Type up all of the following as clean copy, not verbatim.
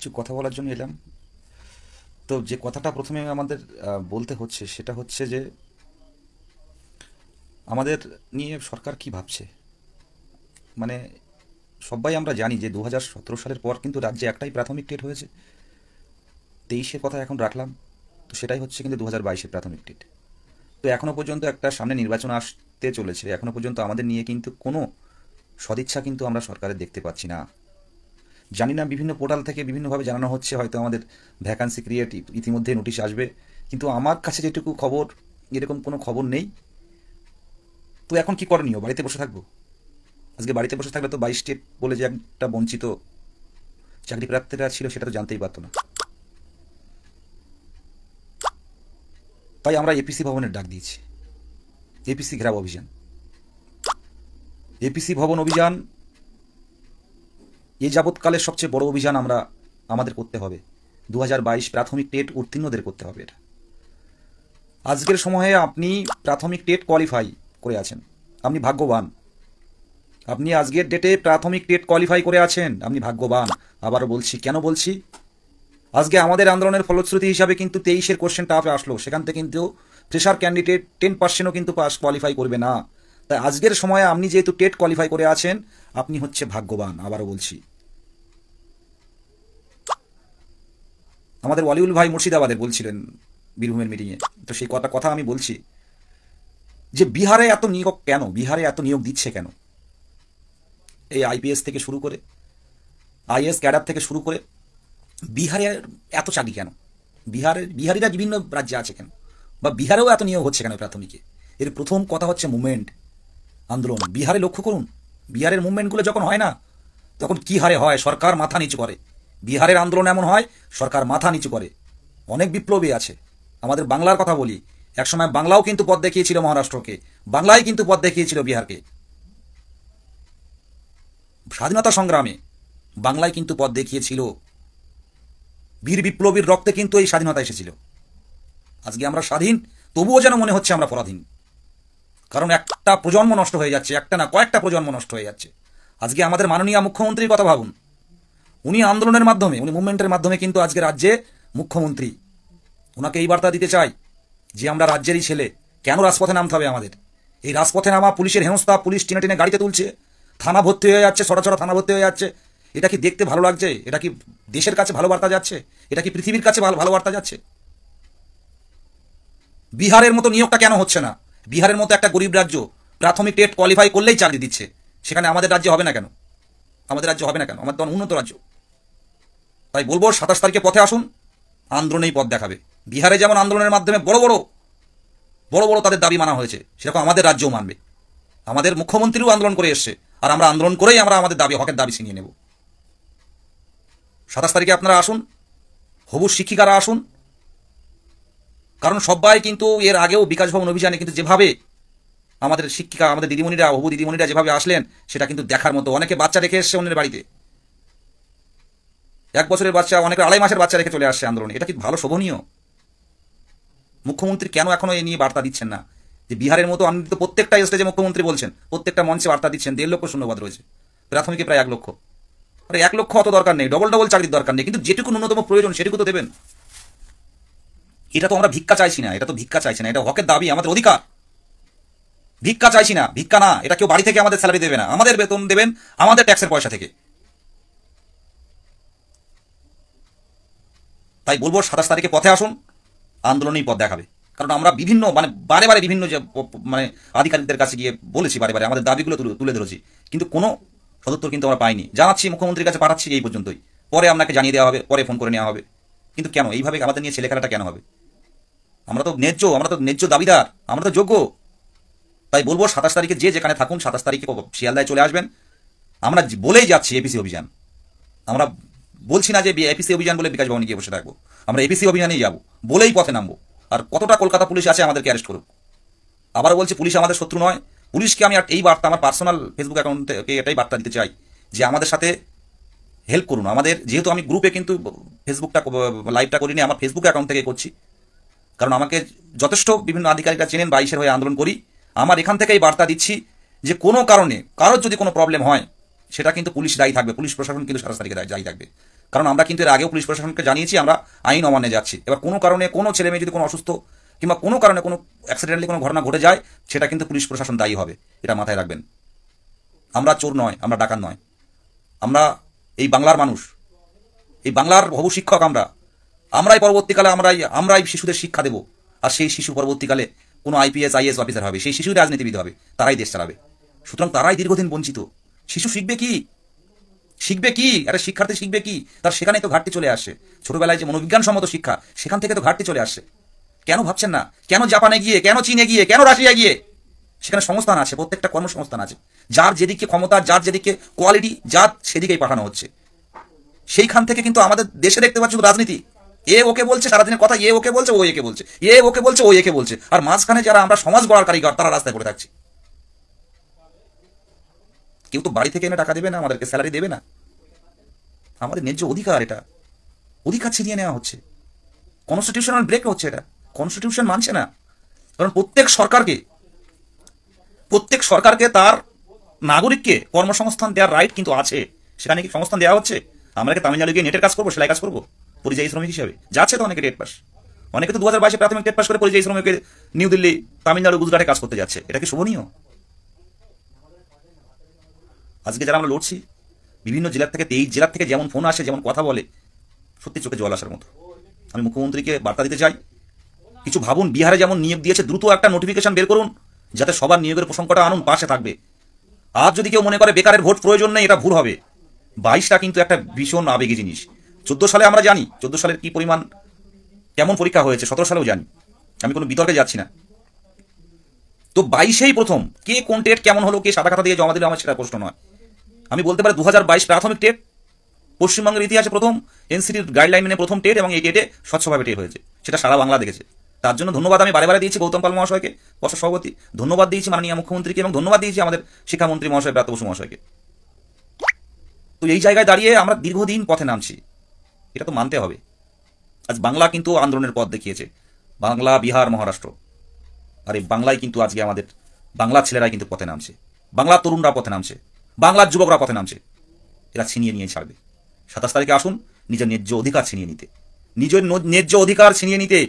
কিছু কথা বলার জন্য এলাম। তো যে কথাটা প্রথমে আমাদের বলতে হচ্ছে সেটা হচ্ছে যে আমাদের নিয়ে সরকার কি ভাবছে। মানে সবাই আমরা জানি যে 2017 সালের পর কিন্তু রাজ্যে একটাই প্রাথমিক টেট হয়েছে। 23-এর কথা এখন রাখলাম, তো সেটাই হচ্ছে কিন্তু 2022-এর প্রাথমিক টেট। তো এখনো পর্যন্ত একটা সামনে নির্বাচন আসতে চলেছে, এখনো পর্যন্ত আমাদের নিয়ে কিন্তু কোনো সদিচ্ছা কিন্তু আমরা সরকারের দেখতে পাচ্ছি না। জানি না, বিভিন্ন পোর্টাল থেকে বিভিন্নভাবে জানানো হচ্ছে হয়তো আমাদের ভ্যাকান্সি ক্রিয়েট ইতিমধ্যে নোটিশ আসবে, কিন্তু আমার কাছে যেটুকু খবর এরকম কোনো খবর নেই। তো এখন কি করণীয়? বাড়িতে বসে থাকবো? আজকে বাড়িতে বসে থাকলে তো 22 স্টেট বলে যে একটা বঞ্চিত চাকরি প্রার্থীরা ছিল সেটা তো জানতেই পারতো না। তাই আমরা এপিসি ভবনের ডাক দিয়েছি, এপিসি ঘেরাও অভিযান। এপিসি ভবন অভিযান এ যাবৎকালের সবচেয়ে বড় অভিযান আমরা আমাদের করতে হবে। 2022 প্রাথমিক টেট উত্তীর্ণদের করতে হবে এটা। আজকের সময়ে আপনি প্রাথমিক টেট কোয়ালিফাই করে আছেন, আপনি ভাগ্যবান। আপনি আজকের ডেটে প্রাথমিক টেট কোয়ালিফাই করে আছেন, আপনি ভাগ্যবান। আবারও বলছি, কেন বলছি? আজকে আমাদের আন্দোলনের ফলশ্রুতি হিসাবে কিন্তু 23-এর কোশ্চেন টাফে আসলো, সেখান থেকে কিন্তু ফ্রেশার ক্যান্ডিডেট 10%ও কিন্তু পাস কোয়ালিফাই করবে না। তাই আজকের সময়ে আপনি যেহেতু টেট কোয়ালিফাই করে আছেন, আপনি হচ্ছে ভাগ্যবান। আবারও বলছি, আমাদের ওয়ালিউল ভাই মুর্শিদাবাদের বলছিলেন বীরভূমের মিটিংয়ে, তো সেই কথা আমি বলছি যে বিহারে এত নিয়োগ কেন, বিহারে এত নিয়োগ দিচ্ছে কেন? এই আইপিএস থেকে শুরু করে আইএস ক্যাডার থেকে শুরু করে বিহারে এত চাকরি কেন? বিহারিরা বিভিন্ন রাজ্যে আছে কেন, বা বিহারেও এত নিয়োগ হচ্ছে কেন প্রাথমিকে? এর প্রথম কথা হচ্ছে মুভমেন্ট, আন্দোলন। বিহারে লক্ষ্য করুন, বিহারের মুভমেন্টগুলো যখন হয় না, তখন কি হারে হয়? সরকার মাথা নিচু করে। বিহারের আন্দোলন এমন হয়, সরকার মাথা নিচু করে। অনেক বিপ্লবী আছে। আমাদের বাংলার কথা বলি, একসময় বাংলাও কিন্তু পথ দেখিয়েছিল মহারাষ্ট্রকে, বাংলায় কিন্তু পথ দেখিয়েছিল বিহারকে। স্বাধীনতা সংগ্রামে বাংলায় কিন্তু পথ দেখিয়েছিল, বীর বিপ্লবীর রক্তে কিন্তু এই স্বাধীনতা এসেছিল। আজকে আমরা স্বাধীন, তবুও যেন মনে হচ্ছে আমরা পরাধীন। কারণ একটা প্রজন্ম নষ্ট হয়ে যাচ্ছে, একটা না কয়েকটা প্রজন্ম নষ্ট হয়ে যাচ্ছে। আজকে আমাদের মাননীয় মুখ্যমন্ত্রীর কথা ভাবুন, উনি আন্দোলনের মাধ্যমে, উনি মুভমেন্টের মাধ্যমে কিন্তু আজকে রাজ্যে মুখ্যমন্ত্রী। ওনাকে এই বার্তা দিতে চাই যে আমরা রাজ্যেরই ছেলে, কেন রাজপথে নামতে হবে আমাদের? এই রাজপথে নামা, পুলিশের হেনস্থা, পুলিশ টেনে টেনে গাড়িতে তুলছে, থানা ভর্তি হয়ে যাচ্ছে, ছড়া ছড়া থানা ভর্তি হয়ে যাচ্ছে। এটা কি দেখতে ভালো লাগছে? এটা কি দেশের কাছে ভালো বার্তা যাচ্ছে? এটা কি পৃথিবীর কাছে ভালো বার্তা যাচ্ছে? বিহারের মতো নিয়োগটা কেন হচ্ছে না? বিহারের মতো একটা গরিব রাজ্য প্রাথমিক টেট কোয়ালিফাই করলেই চাকরি দিচ্ছে, সেখানে আমাদের রাজ্যে হবে না কেন? আমাদের রাজ্য হবে না কেন? আমাদের তো উন্নত রাজ্য। তাই বলবো, 27 তারিখে পথে আসুন, আন্দোলনেই পথ দেখাবে। বিহারে যেমন আন্দোলনের মাধ্যমে বড় বড় বড় বড় তাদের দাবি মানা হয়েছে, সেরকম আমাদের রাজ্যও মানবে। আমাদের মুখ্যমন্ত্রীও আন্দোলন করে এসছে, আর আমরা আন্দোলন করেই আমরা আমাদের দাবি, হকের দাবি ছিনিয়ে নেব। 27 তারিখে আপনারা আসুন, হবু শিক্ষিকারা আসুন। কারণ সবাই কিন্তু এর আগেও বিকাশ ভবন অভিযানে কিন্তু যেভাবে আমাদের শিক্ষিকা, আমাদের দিদিমণিরা, হবু দিদিমণিরা যেভাবে আসলেন, সেটা কিন্তু দেখার মতো। অনেকে বাচ্চা রেখে এসছে অন্যের বাড়িতে, 1 বছরের বাচ্চা, অনেকে 2.5 মাসের বাচ্চা রেখে চলে আসছে আন্দোলনে। এটা কি ভালো, শোভনীয়? মুখ্যমন্ত্রী কেন এখনো এ নিয়ে বার্তা দিচ্ছেন না? যে বিহারের মতো, আপনি তো প্রত্যেকটা স্টেজে মুখ্যমন্ত্রী বলছেন, প্রত্যেকটা মঞ্চে বার্তা দিচ্ছেন, 1.5 লক্ষ শূন্যপদ রয়েছে, প্রাথমিকে প্রায় 1 লক্ষ। আরে 1 লক্ষ অত দরকার নেই, ডবল ডবল চাকরির দরকার নেই, কিন্তু যেটুকু ন্যূনতম প্রয়োজন সেটুকু তো দেবেন। এটা তো আমরা ভিক্ষা চাইছি না, এটা তো ভিক্ষা চাইছি না, এটা হকের দাবি, আমাদের অধিকার। ভিক্ষা চাইছি না, ভিক্ষা না। এটা কেউ বাড়ি থেকে আমাদের স্যালারি দেবে না, আমাদের বেতন দেবেন আমাদের ট্যাক্সের পয়সা থেকে। তাই বলবো, 27 তারিখে পথে আসুন, আন্দোলনেই পথ দেখাবে। কারণ আমরা বিভিন্ন, মানে বারে বারে বিভিন্ন যে মানে আধিকারিকদের কাছে গিয়ে বলেছি, বারে বারে আমাদের দাবিগুলো তুলে ধরেছি, কিন্তু কোনো সদুত্তর কিন্তু আমরা পাইনি। জানাচ্ছি, মুখ্যমন্ত্রীর কাছে পাঠাচ্ছি, এই পর্যন্তই। পরে আপনাকে জানিয়ে দেওয়া হবে, পরে ফোন করে নেওয়া হবে। কিন্তু কেন এইভাবে আমাদের নিয়ে ছেলে খেলাটা কেন হবে? আমরা তো ন্যায্য দাবিদার, আমরা তো যোগ্য। তাই বলবো, 27 তারিখে যে যেখানে থাকুন, 27 তারিখে শিয়ালদায় চলে আসবেন। আমরা বলেই যাচ্ছি এপিসি অভিযান। আমরা বলছি না যে এপিসি অভিযান বলে বিকাশ ভবনে গিয়ে বসে থাকবো, আমরা এপিসি অভিযানেই যাব, বলেই পথে নামবো। আর কতটা কলকাতা পুলিশ আছে আমাদেরকে অ্যারেস্ট করুক। আবার বলছি, পুলিশ আমাদের শত্রু নয়। পুলিশকে আমি এই বার্তা, আমার পার্সোনাল ফেসবুক অ্যাকাউন্ট থেকে এটাই বার্তা দিতে চাই যে আমাদের সাথে হেল্প করুন। আমাদের যেহেতু আমি গ্রুপে কিন্তু ফেসবুকটা লাইভটা করিনি, আমার ফেসবুক অ্যাকাউন্ট থেকে করছি। কারণ আমাকে যথেষ্ট বিভিন্ন আধিকারিকরা চেনেন, 22-এর হয়ে আন্দোলন করি। আমার এখান থেকেই বার্তা দিচ্ছি যে কোনো কারণে কারোর যদি কোনো প্রবলেম হয়, সেটা কিন্তু পুলিশ দায়ী থাকবে, পুলিশ প্রশাসন কিন্তু 27 তারিখে দায়ী থাকবে। কারণ আমরা কিন্তু এর আগেও পুলিশ প্রশাসনকে জানিয়েছি আমরা আইন অমান্যে যাচ্ছি। এবার কোনো কারণে কোনো ছেলে মেয়ে যদি কোনো অসুস্থ কিংবা কোনো কারণে কোনো অ্যাক্সিডেন্টালি কোনো ঘটনা ঘটে যায়, সেটা কিন্তু পুলিশ প্রশাসন দায়ী হবে, এটা মাথায় রাখবেন। আমরা চোর নয়, আমরা ডাকাত নয়, আমরা এই বাংলার মানুষ, এই বাংলার বহু শিক্ষক। আমরাই পরবর্তীকালে আমরাই শিশুদের শিক্ষা দেব। আর সেই শিশু পরবর্তীকালে কোনো IPS IAS অফিসার হবে, সেই শিশুই রাজনীতিবিদ হবে, তারাই দেশ চালাবে। সুতরাং তারাই দীর্ঘদিন বঞ্চিত। শিশু শিখবে কি? একটা শিক্ষার্থী শিখবে কি? তার সেখানে তো ঘাটতি চলে আসছে। ছোটবেলায় যে মনোবিজ্ঞানসম্মত শিক্ষা, সেখান থেকে তো ঘাটতি চলে আসছে। কেন ভাবছেন না? কেন জাপানে গিয়ে, কেন চীনে গিয়ে, কেন রাশিয়া গিয়ে সেখানে সংস্থান আছে, প্রত্যেকটা কর্মসংস্থান আছে, যার যেদিকে ক্ষমতা, যার যেদিকে কোয়ালিটি, যার সেদিকেই পাঠানো হচ্ছে। সেইখান থেকে কিন্তু আমাদের দেশে দেখতে পাচ্ছি রাজনীতি, এ ওকে বলছে সারাদিনের কথা, এ ওকে বলছে, ও একে বলছে, এ ওকে বলছে, ও একে বলছে, আর মাঝখানে যারা আমরা সমাজ গড়ার কারিগর, তারা রাস্তায় পড়ে থাকছি। কেউ তো বাড়ি থেকে এনে টাকা দেবে না, আমাদেরকে স্যালারি দেবে না। আমাদের ন্যায্য অধিকার, এটা অধিকার ছিনিয়ে নেওয়া হচ্ছে, কনস্টিটিউশনাল ব্রেক হচ্ছে। এটা কনস্টিটিউশন মানছে না। কারণ প্রত্যেক সরকারকে তার নাগরিককে কর্মসংস্থান দেওয়ার রাইট কিন্তু আছে। সেখানে কি সংস্থান দেওয়া হচ্ছে? আমরা কি তামিলনাড়ু গিয়ে নেটের কাজ করবো, সেলাই কাজ করবো পরিযায়ী শ্রমিক হিসেবে? যাচ্ছে তো অনেকে টেট পাস, অনেকে তো 2022 প্রাথমিক টেট পাস করে পরিযায়ী শ্রমিকের নিউ দিল্লি, তামিলনাড়ু, গুজরাটে কাজ করতে যাচ্ছে। এটা কি শোভনীয়? আজকে যারা আমরা লড়ছি, বিভিন্ন জেলার থেকে 23 জেলার থেকে যেমন ফোন আসে, যেমন কথা বলে, সত্যি চোখে জল আসার মতো। আমি মুখ্যমন্ত্রীকে বার্তা দিতে চাই, কিছু ভাবুন। বিহারে যেমন নিয়োগ দিয়েছে, দ্রুত একটা নোটিফিকেশন বের করুন, যাতে সবার নিয়োগের প্রসঙ্গটা আনুন, পাশে থাকবে। আর যদি কেউ মনে করে বেকারের ভোট প্রয়োজন নেই, এটা ভুল হবে। 22টা কিন্তু একটা ভীষণ আবেগী জিনিস। 14 সালে আমরা জানি 14 সালের কি পরিমাণ, কেমন পরীক্ষা হয়েছে, 17 সালেও জানি, আমি কোনো বিতর্কে যাচ্ছি না। তো 22-এই প্রথম কে কোন টেট কেমন হলো, কে সাদা খাতা দিয়ে জমা দিল, আমার সেটা প্রশ্ন নয়। আমি বলতে পারি 2022 প্রাথমিক টেট পশ্চিমবঙ্গের ইতিহাসে প্রথম, এনসিটির গাইডলাইন মেনে প্রথম টেট, এবং এই টেটে স্বচ্ছভাবে টেট হয়েছে, সেটা সারা বাংলা দেখেছে। তার জন্য ধন্যবাদ আমি বারে বারে দিয়েছি গৌতম পাল মহাশয়কে, পর্ষদ সভাপতি, ধন্যবাদ দিয়েছি মাননীয় মুখ্যমন্ত্রীকে, এবং ধন্যবাদ দিয়েছি আমাদের শিক্ষামন্ত্রী মহাশয় ব্রাত্য বসু মহাশয়কে। তো এই জায়গায় দাঁড়িয়ে আমরা দীর্ঘদিন পথে নামছি, এটা তো মানতে হবে। আজ বাংলা কিন্তু আন্দোলনের পথ দেখিয়েছে, বাংলা, বিহার, মহারাষ্ট্র। আর এই বাংলায় কিন্তু আজকে আমাদের বাংলার ছেলেরাই কিন্তু পথে নামছে, বাংলার তরুণরা পথে নামছে, বাংলার যুবকরা পথে নামছে। এরা ছিনিয়ে নিয়ে ছাড়বে। 27 তারিখে আসুন নিজের ন্যায্য অধিকার ছিনিয়ে নিতে, নিজের ন্যায্য অধিকার ছিনিয়ে নিতে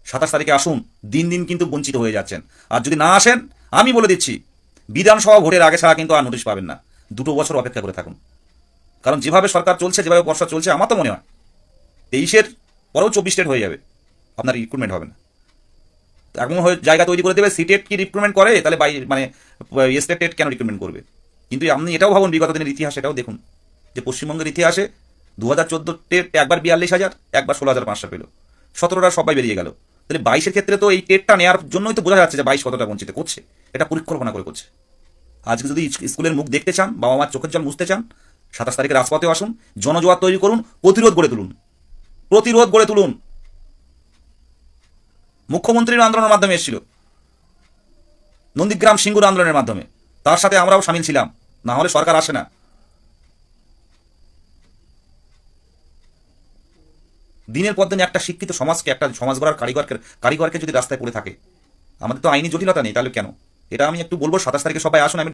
27 তারিখে আসুন। দিন দিন কিন্তু বঞ্চিত হয়ে যাচ্ছেন। আর যদি না আসেন, আমি বলে দিচ্ছি, বিধানসভা ভোটের আগে ছাড়া কিন্তু আর নোটিশ পাবেন না। 2 বছর অপেক্ষা করে থাকুন। কারণ যেভাবে সরকার চলছে, যেভাবে পর্ষদ চলছে, আমার তো মনে হয় 23-এর পরেও 24 স্টেট হয়ে যাবে, আপনার রিক্রুটমেন্ট হবে না। এমন হয়ে জায়গা তৈরি করে দেবে, সিটেট কি রিক্রুটমেন্ট করে, তাহলে মানে স্টেট টেট কেন রিক্রুটমেন্ট করবে? কিন্তু আপনি এটাও ভাবুন, বিগত দিনের ইতিহাস এটাও দেখুন, যে পশ্চিমবঙ্গের ইতিহাসে 2014 টেট একবার 42,000, একবার 16,500 পেল, 17টা সবাই বেরিয়ে গেল। তাহলে 22-এর ক্ষেত্রে তো এই টেটটা নেওয়ার জন্যই তো বোঝা যাচ্ছে যে 22 কতটা বঞ্চিত করছে, এটা পরিকল্পনা করে করছে। আজকে যদি স্কুলের মুখ দেখতে চান, বাবা মার চোখের জল মুছতে চান, 27 তারিখে রাজপথে আসুন, জনজোয়ার তৈরি করুন, প্রতিরোধ গড়ে তুলুন। মুখ্যমন্ত্রীর আন্দোলনের মাধ্যমে এসেছিল, নন্দীগ্রাম সিঙ্গুর আন্দোলনের মাধ্যমে, তার সাথে আমরাও সামিল ছিলাম, না হলে সরকার আসে না। দিনের পর দিন একটা শিক্ষিত সমাজকে, একটা সমাজ গড়ার কারিগরকে যদি রাস্তায় পড়ে থাকে, আমাদের তো আইনি জটিলতা নেই, তাহলে কেন? এটা আমি একটু বলবো, 27 তারিখে সবাই আসুন। আমি